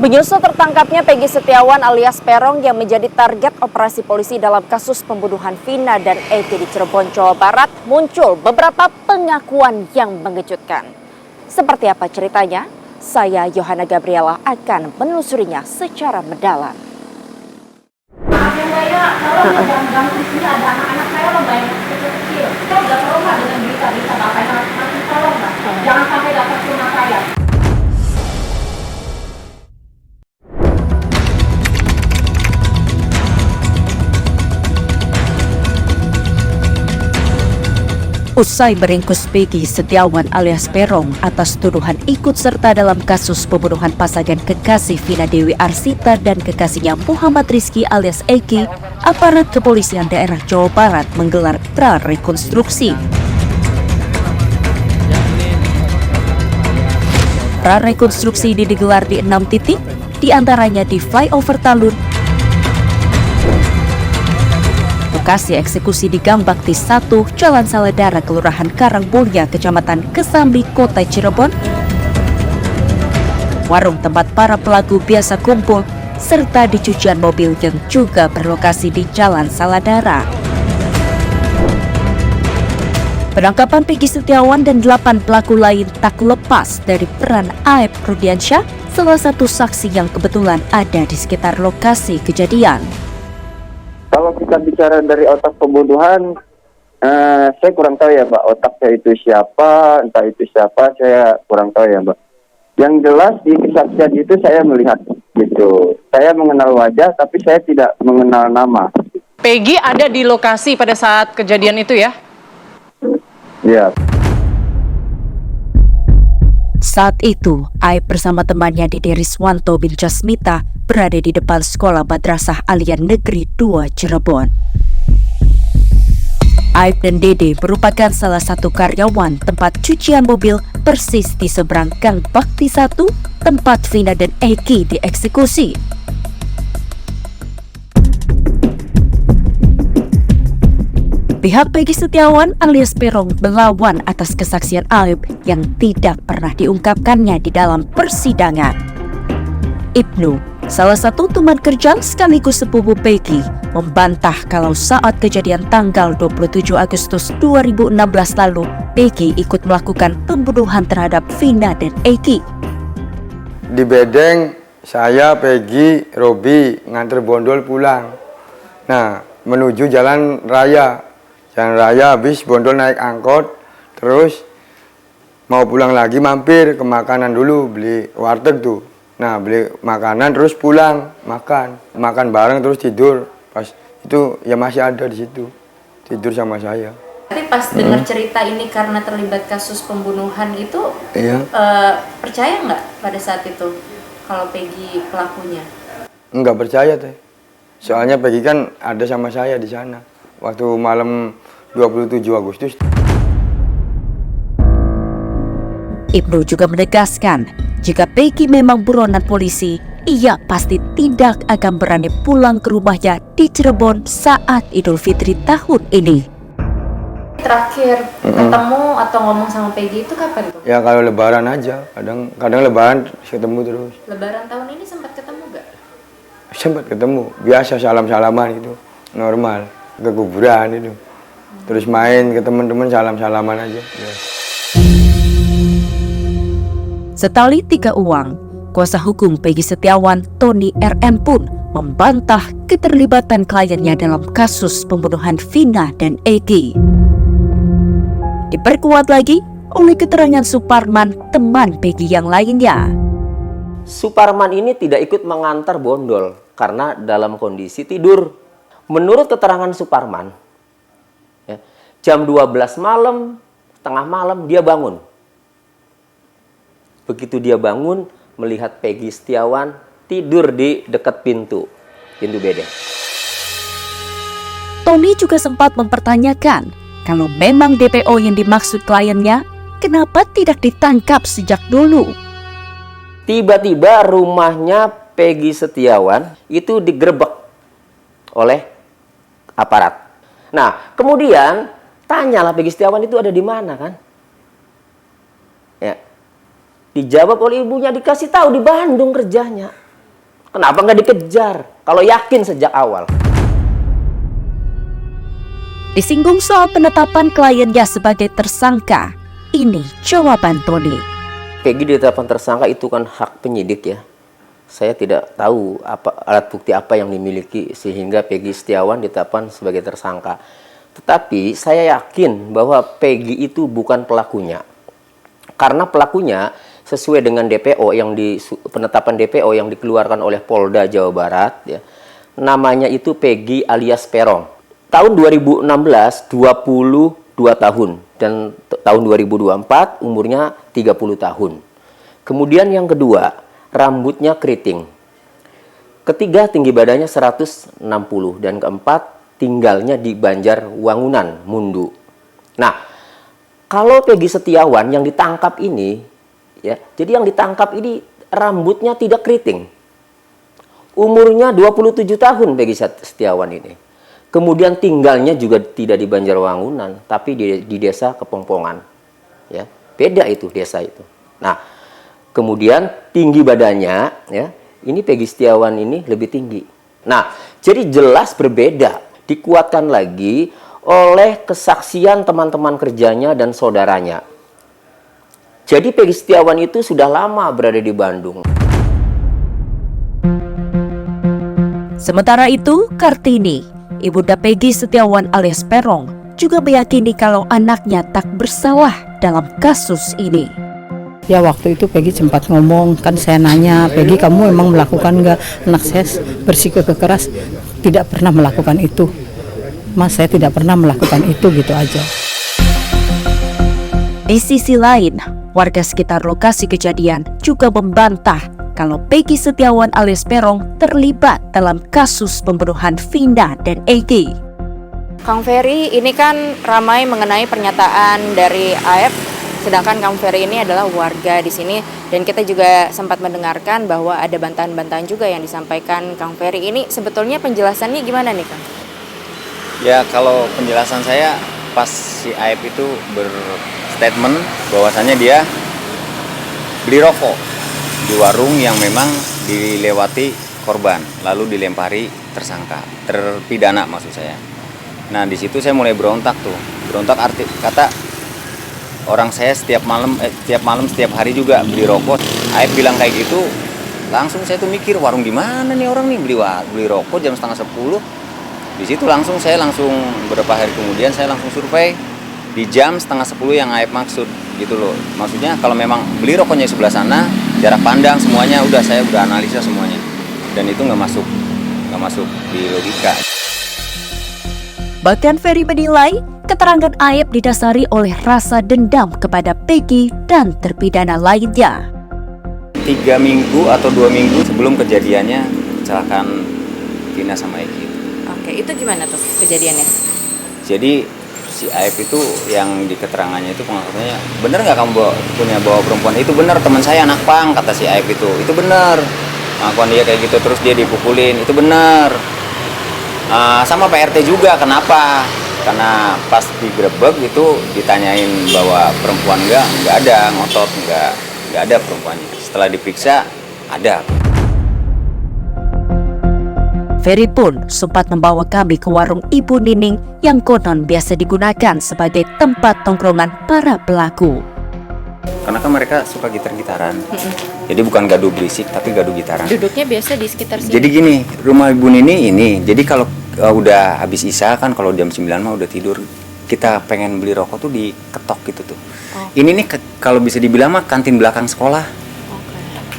Menyusul tertangkapnya Peggy Setiawan alias Peron yang menjadi target operasi polisi dalam kasus pembunuhan Vina dan Eki di Cirebon, Jawa Barat, muncul beberapa pengakuan yang mengejutkan. Seperti apa ceritanya? Saya Yohana Gabriela akan menelusurinya secara mendalam. Jangan sampai dapat rumah saya. Usai meringkus Peggy Setiawan alias Peron atas tuduhan ikut serta dalam kasus pembunuhan pasangan kekasih Vina Dewi Arsita dan kekasihnya Muhammad Rizky alias Eki, aparat kepolisian daerah Jawa Barat menggelar prarekonstruksi. Prarekonstruksi ini digelar di 6 titik, diantaranya di flyover Talun, lokasi eksekusi di Gang Bakti 1, Jalan Saledara, Kelurahan Karangmulya, Kecamatan Kesambi, Kota Cirebon, warung tempat para pelaku biasa kumpul, serta di cucian mobil yang juga berlokasi di Jalan Saledara. Penangkapan Peggy Setiawan dan 8 pelaku lain tak lepas dari peran Aib Rudiansyah, salah satu saksi yang kebetulan ada di sekitar lokasi kejadian. Kalau kita bicara dari otak pembunuhan, saya kurang tahu ya Mbak, otaknya itu siapa, entah itu siapa, saya kurang tahu ya Mbak. Yang jelas di kesaksian itu saya melihat gitu. Saya mengenal wajah, tapi saya tidak mengenal nama. Peggy ada di lokasi pada saat kejadian itu ya? Ya. Saat itu, Aib bersama temannya Dede Riswanto bin Jasmita berada di depan Sekolah Madrasah Alian Negeri 2 Cirebon. Aib dan Dede merupakan salah satu karyawan tempat cucian mobil persis di seberang Gang Bakti 1, tempat Vina dan Eki dieksekusi. Pihak Peggy Setiawan alias Peron melawan atas kesaksian Aib yang tidak pernah diungkapkannya di dalam persidangan. Ibnu, salah satu teman kerja sekaligus sepupu Peggy, membantah kalau saat kejadian tanggal 27 Agustus 2016 lalu, Peggy ikut melakukan pembunuhan terhadap Vina dan Eki. Di bedeng, saya, Peggy, Robi nganter bondol pulang. Nah, menuju jalan raya. Jalan raya habis bondol naik angkot, terus mau pulang lagi mampir ke makanan dulu, beli warteg tuh. Nah, beli makanan terus pulang, makan bareng terus tidur. Pas itu ya masih ada di situ, tidur sama saya. Tapi pas dengar cerita ini karena terlibat kasus pembunuhan itu, iya. Percaya nggak pada saat itu kalau Peggy pelakunya? Nggak percaya teh, soalnya Peggy kan ada sama saya di sana waktu malam 27 Agustus. Ibnu juga menegaskan, jika Peggy memang buronan polisi, ia pasti tidak akan berani pulang ke rumahnya di Cirebon saat Idul Fitri tahun ini. Terakhir ketemu atau ngomong sama Peggy itu kapan tuh? Ya kalau lebaran aja, kadang lebaran ketemu terus. Lebaran tahun ini sempat ketemu gak? Sempat ketemu, biasa salam-salaman itu, normal, ke kuburan itu. Terus main ke teman-teman salam-salaman aja. Ya. Setali 3 uang, kuasa hukum Peggy Setiawan, Tony RM pun membantah keterlibatan kliennya dalam kasus pembunuhan Vina dan Eki. Diperkuat lagi oleh keterangan Suparman, teman Peggy yang lainnya. Suparman ini tidak ikut mengantar bondol karena dalam kondisi tidur. Menurut keterangan Suparman, ya, jam 12 malam, tengah malam dia bangun. Begitu dia bangun, melihat Peggy Setiawan tidur di dekat pintu bedeng. Tony juga sempat mempertanyakan, kalau memang DPO yang dimaksud kliennya, kenapa tidak ditangkap sejak dulu? Tiba-tiba rumahnya Peggy Setiawan itu digerebek oleh aparat. Nah, kemudian tanyalah Peggy Setiawan itu ada di mana kan? Ya. Dijawab oleh ibunya, dikasih tahu di Bandung kerjanya. Kenapa nggak dikejar? Kalau yakin sejak awal. Disinggung soal penetapan kliennya sebagai tersangka, ini jawaban Tony. Peggy ditetapkan tersangka itu kan hak penyidik ya. Saya tidak tahu alat bukti apa yang dimiliki sehingga Peggy Setiawan ditetapkan sebagai tersangka. Tetapi saya yakin bahwa Peggy itu bukan pelakunya. Karena pelakunya sesuai dengan DPO penetapan DPO yang dikeluarkan oleh Polda Jawa Barat ya. Namanya itu Peggy alias Peron. Tahun 2016 22 tahun dan tahun 2024 umurnya 30 tahun. Kemudian yang kedua, rambutnya keriting. Ketiga, tinggi badannya 160 dan keempat, tinggalnya di Banjarwangunan, Mundu. Nah, kalau Peggy Setiawan yang ditangkap ini ya, jadi yang ditangkap ini rambutnya tidak keriting. Umurnya 27 tahun Peggy Setiawan ini. Kemudian tinggalnya juga tidak di Banjarwangunan, tapi di desa Kepongpongan. Ya, beda itu desa itu. Nah, kemudian tinggi badannya, ya, ini Peggy Setiawan ini lebih tinggi. Nah, jadi jelas berbeda. Dikuatkan lagi oleh kesaksian teman-teman kerjanya dan saudaranya. Jadi Peggy Setiawan itu sudah lama berada di Bandung. Sementara itu, Kartini, ibunda Peggy Setiawan alias Peron, juga meyakini kalau anaknya tak bersalah dalam kasus ini. Ya waktu itu Peggy sempat ngomong, kan saya nanya, Peggy kamu memang melakukan nggak? Anak saya bersikup keras, tidak pernah melakukan itu. Mas, saya tidak pernah melakukan itu, gitu aja. Di sisi lain, warga sekitar lokasi kejadian juga membantah kalau Peggy Setiawan alias Peron terlibat dalam kasus pembunuhan Vina dan Egy. Kang Ferry, ini kan ramai mengenai pernyataan dari AF, sedangkan Kang Ferry ini adalah warga di sini, dan kita juga sempat mendengarkan bahwa ada bantahan-bantahan juga yang disampaikan Kang Ferry. Ini sebetulnya penjelasannya gimana nih, Kang? Ya, kalau penjelasan saya pas si AF itu berstatement bahwasannya dia beli rokok di warung yang memang dilewati korban, lalu dilempari terpidana maksud saya. Nah, di situ saya mulai berontak tuh. Berontak arti kata orang saya setiap malam setiap hari juga beli rokok. Aib bilang kayak gitu, langsung saya tuh mikir warung di mana nih orang nih beli rokok jam 9:30. Di situ saya langsung beberapa hari kemudian saya langsung survei di jam 9:30 yang Aib maksud gitu loh. Maksudnya kalau memang beli rokoknya di sebelah sana, jarak pandang semuanya saya udah analisa semuanya. Dan itu nggak masuk di logika. Bahkan Ferry menilai keterangan Aib didasari oleh rasa dendam kepada Peggy dan terpidana lainnya. 3 minggu atau 2 minggu sebelum kejadiannya kecelakaan Vina sama Egy. Oke, itu gimana tuh kejadiannya? Jadi si Aib itu yang di keterangannya itu pengakuannya, bener nggak kamu punya bawa perempuan? Itu bener, teman saya anak pang, kata si Aib itu bener. Pengakuan dia kayak gitu, terus dia dipukulin, itu bener. Sama Pak RT juga, kenapa? Karena pas digrebek itu ditanyain bahwa perempuan nggak ada, ngotot nggak ada perempuannya. Setelah diperiksa ada. Ferry pun sempat membawa kami ke warung Ibu Nining yang konon biasa digunakan sebagai tempat tongkrongan para pelaku. Karena kan mereka suka gitar-gitaran. Jadi bukan gaduh berisik, tapi gaduh gitaran. Duduknya biasa di sekitar sini. Jadi gini, rumah Ibu Nini ini, jadi kalau udah habis isya kan, kalau jam 9 mah udah tidur, kita pengen beli rokok tuh diketok gitu tuh. Ini nih kalau bisa dibilang mah kantin belakang sekolah.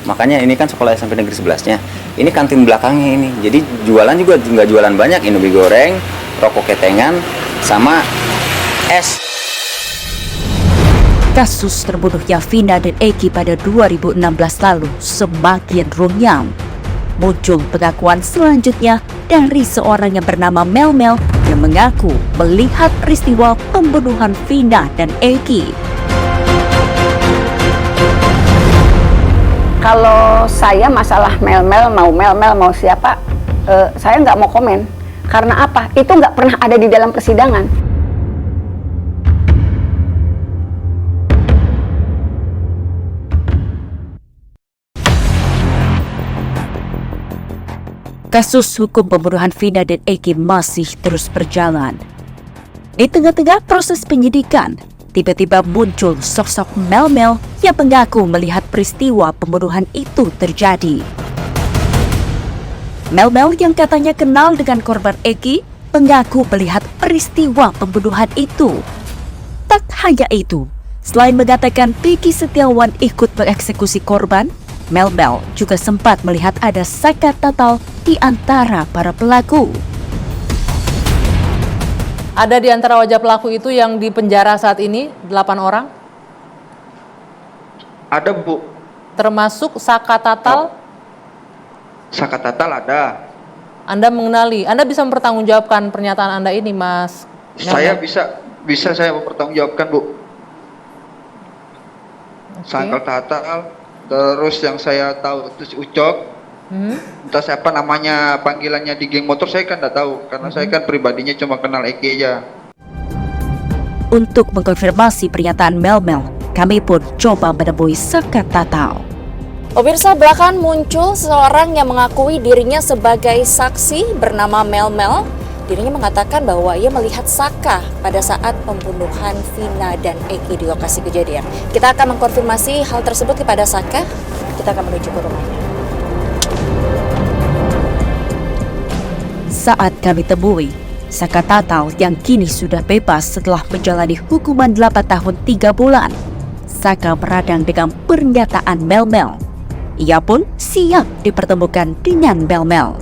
Makanya ini kan sekolah SMP Negeri 11-nya. Ini kantin belakangnya ini. Jadi jualan juga nggak jualan banyak, Indomie goreng, rokok ketengan, sama es. Kasus terbunuhnya Vina dan Egy pada 2016 lalu semakin runyam. Muncul pengakuan selanjutnya dari seorang yang bernama Mel yang mengaku melihat peristiwa pembunuhan Vina dan Egy. Kalau saya masalah Mel mau siapa, saya nggak mau komen. Karena apa? Itu nggak pernah ada di dalam persidangan. Kasus hukum pembunuhan Vina dan Eki masih terus berjalan. Di tengah-tengah proses penyidikan, tiba-tiba muncul sosok Mel-Mel yang mengaku melihat peristiwa pembunuhan itu terjadi. Mel-Mel yang katanya kenal dengan korban Eki mengaku melihat peristiwa pembunuhan itu. Tak hanya itu, selain mengatakan Peggy Setiawan ikut mengeksekusi korban, Mel-Mel juga sempat melihat ada sakat tatal di antara para pelaku. Ada di antara wajah pelaku itu yang dipenjara saat ini 8 orang? Ada, Bu. Termasuk Saka Tatal? Saka Tatal ada. Anda mengenali, Anda bisa mempertanggungjawabkan pernyataan Anda ini, Mas? Saya bisa saya mempertanggungjawabkan, Bu. Saka Tatal, terus yang saya tahu itu si Ucok. Entah siapa namanya, panggilannya di geng motor saya kan tidak tahu, karena saya kan pribadinya cuma kenal Eki aja. Untuk mengkonfirmasi pernyataan Mel-Mel, kami pun coba menemui Saka Tatal. Pemirsa, belakangan muncul seseorang yang mengakui dirinya sebagai saksi bernama Mel-Mel. Dirinya mengatakan bahwa ia melihat Saka pada saat pembunuhan Vina dan Eki di lokasi kejadian. Kita akan mengkonfirmasi hal tersebut kepada Saka. Kita akan menuju ke rumahnya. Saat kami temui, Saka Tatal yang kini sudah bebas setelah menjalani hukuman 8 tahun 3 bulan. Saka meradang dengan pernyataan Mel-Mel. Ia pun siap dipertemukan dengan Mel-Mel.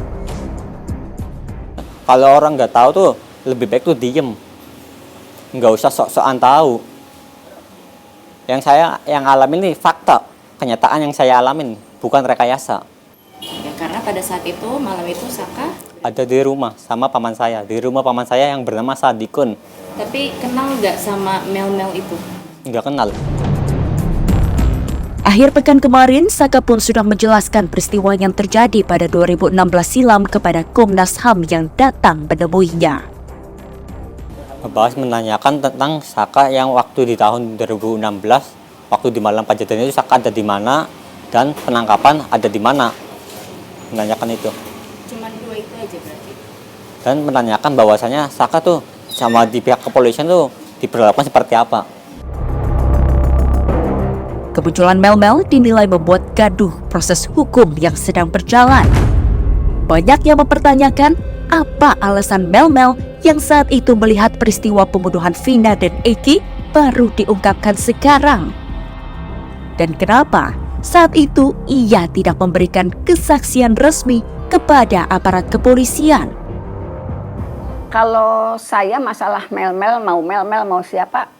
Kalau orang nggak tahu tuh, lebih baik tuh diem. Nggak usah sok-sokan tahu. Yang saya yang alamin ini fakta, kenyataan yang saya alamin, bukan rekayasa. Ya, karena pada saat itu, malam itu Saka Ada di rumah sama paman saya, di rumah paman saya yang bernama Sadikun. tapi kenal nggak sama Mel-Mel itu? Nggak kenal. Akhir pekan kemarin, Saka pun sudah menjelaskan peristiwa yang terjadi pada 2016 silam kepada Komnas HAM yang datang menemuinya. Ngebahas menanyakan tentang Saka yang waktu di tahun 2016, waktu di malam kejadian itu Saka ada di mana dan penangkapan ada di mana. Menanyakan itu. Cuman 2 itu aja berarti? Dan menanyakan bahwasanya Saka tuh sama di pihak kepolisian tuh diperlakukan seperti apa. Kemunculan Mel-Mel dinilai membuat gaduh proses hukum yang sedang berjalan. Banyak yang mempertanyakan apa alasan Mel-Mel yang saat itu melihat peristiwa pembunuhan Vina dan Eki baru diungkapkan sekarang. Dan kenapa saat itu ia tidak memberikan kesaksian resmi kepada aparat kepolisian. Kalau saya masalah Mel-Mel mau siapa,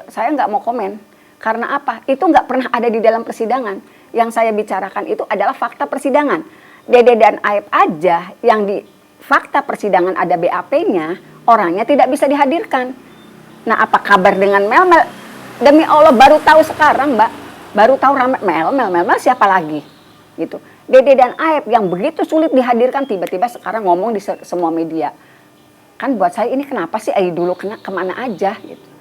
saya nggak mau komen. Karena apa? Itu nggak pernah ada di dalam persidangan. Yang saya bicarakan itu adalah fakta persidangan. Dede dan Aib aja yang di fakta persidangan ada BAP-nya, orangnya tidak bisa dihadirkan. Nah, apa kabar dengan Mel-Mel? Demi Allah baru tahu sekarang, Mbak. Baru tahu rame Mel siapa lagi? Gitu. Dede dan Aib yang begitu sulit dihadirkan tiba-tiba sekarang ngomong di semua media. Kan buat saya ini kenapa sih Aib dulu kemana aja gitu.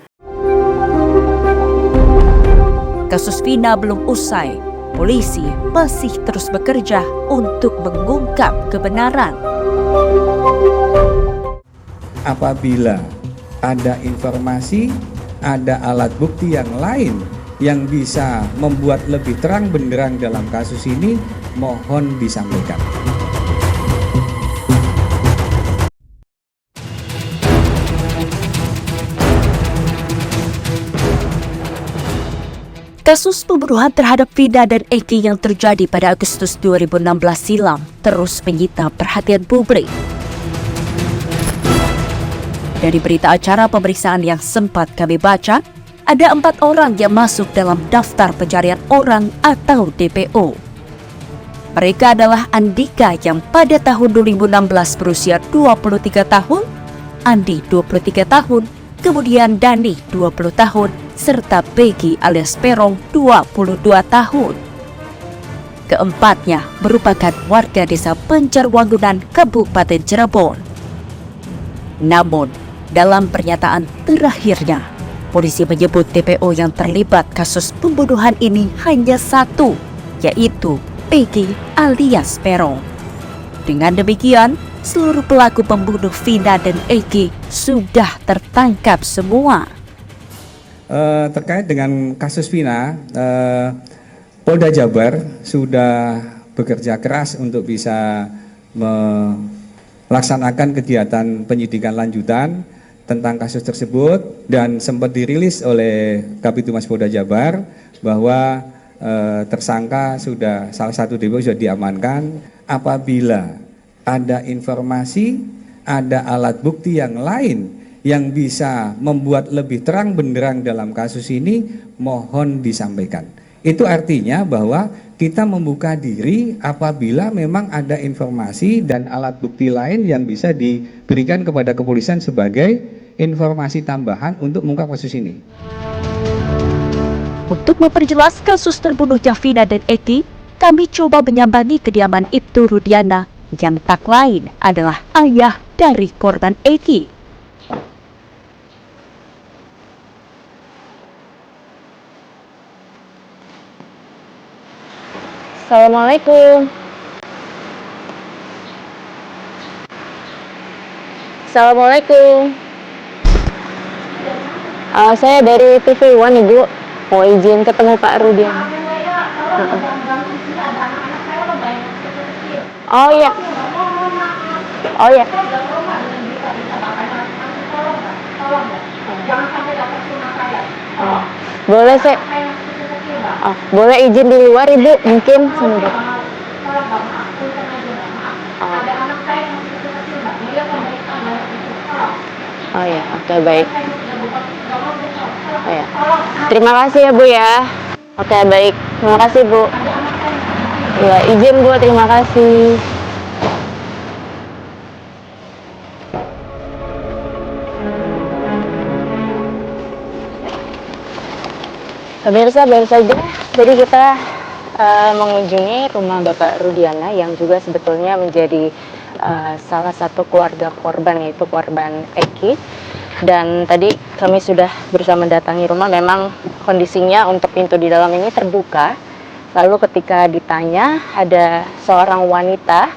Kasus Vina belum usai, polisi masih terus bekerja untuk mengungkap kebenaran. Apabila ada informasi, ada alat bukti yang lain yang bisa membuat lebih terang benderang dalam kasus ini, mohon disampaikan. Kasus pembunuhan terhadap Vina dan Eki yang terjadi pada Agustus 2016 silam terus menyita perhatian publik. Dari berita acara pemeriksaan yang sempat kami baca, ada 4 orang yang masuk dalam daftar pencarian orang atau DPO. Mereka adalah Andika yang pada tahun 2016 berusia 23 tahun, Andi 23 tahun, kemudian Dani 20 tahun, serta Peggy alias Perong 22 tahun. Keempatnya merupakan warga desa Pencerwangunan, Kabupaten Cirebon. Namun, dalam pernyataan terakhirnya, polisi menyebut DPO yang terlibat kasus pembunuhan ini hanya 1, yaitu Peggy alias Perong. Dengan demikian, seluruh pelaku pembunuh Vina dan Eki sudah tertangkap semua. Terkait dengan kasus Vina, Polda Jabar sudah bekerja keras untuk bisa melaksanakan kegiatan penyidikan lanjutan tentang kasus tersebut, dan sempat dirilis oleh Kabitumas Polda Jabar bahwa tersangka salah satu DPO sudah diamankan. Apabila ada informasi, ada alat bukti yang lain yang bisa membuat lebih terang benderang dalam kasus ini, mohon disampaikan. Itu artinya bahwa kita membuka diri apabila memang ada informasi dan alat bukti lain yang bisa diberikan kepada kepolisian sebagai informasi tambahan untuk mengungkap kasus ini. Untuk memperjelas kasus terbunuhnya Vina dan Eki, kami coba menyambangi kediaman Ibtu Rudiana yang tak lain adalah ayah dari korban Eki. Assalamualaikum. Assalamualaikum. Saya dari TV One, Ibu. Mau izin ketemu Pak Rudiana. Oh iya. Oh iya. Boleh saya. Oh, boleh izin di luar Ibu, mungkin sebentar. Oh ya, oke, baik. Oh ya. Terima kasih ya Bu ya. Oke, baik. Terima kasih Bu. Ya, izin Bu, terima kasih. Pemirsa, baru saja jadi kita mengunjungi rumah Bapak Rudiana yang juga sebetulnya menjadi salah satu keluarga korban, yaitu korban Eki. Dan tadi kami sudah berusaha mendatangi rumah, memang kondisinya untuk pintu di dalam ini terbuka. Lalu ketika ditanya, ada seorang wanita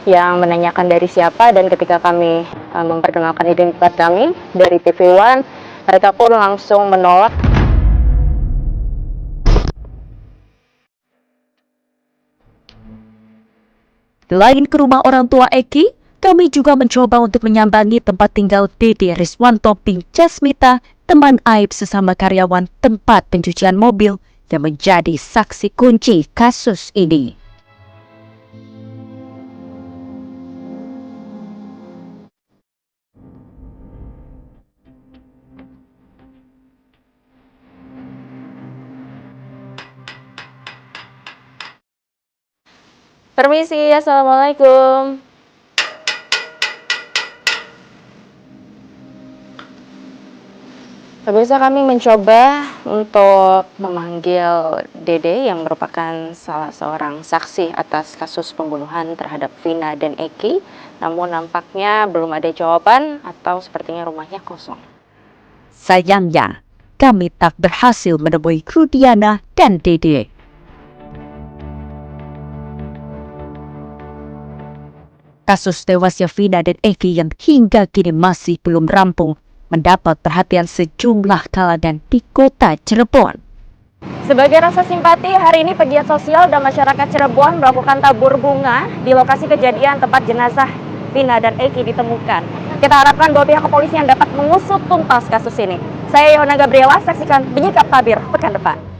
yang menanyakan dari siapa, dan ketika kami memperkenalkan identitas kami dari TV One, mereka pun langsung menolak. Selain ke rumah orang tua Eki, kami juga mencoba untuk menyambangi tempat tinggal Dede Riswanto bin Jasmita, teman aib sesama karyawan tempat pencucian mobil yang menjadi saksi kunci kasus ini. Permisi, Assalamualaikum. Pemirsa, kami mencoba untuk memanggil Dede yang merupakan salah seorang saksi atas kasus pembunuhan terhadap Vina dan Eki. Namun nampaknya belum ada jawaban atau sepertinya rumahnya kosong. Sayangnya, kami tak berhasil menemui Rudiana dan Dede. Kasus tewasnya Vina dan Eki yang hingga kini masih belum rampung mendapat perhatian sejumlah kalangan di kota Cirebon. Sebagai rasa simpati, hari ini pegiat sosial dan masyarakat Cirebon melakukan tabur bunga di lokasi kejadian tempat jenazah Vina dan Eki ditemukan. Kita harapkan bahwa pihak kepolisian dapat mengusut tuntas kasus ini. Saya Yohana Gabriela, saksikan Menyikap Tabir pekan depan.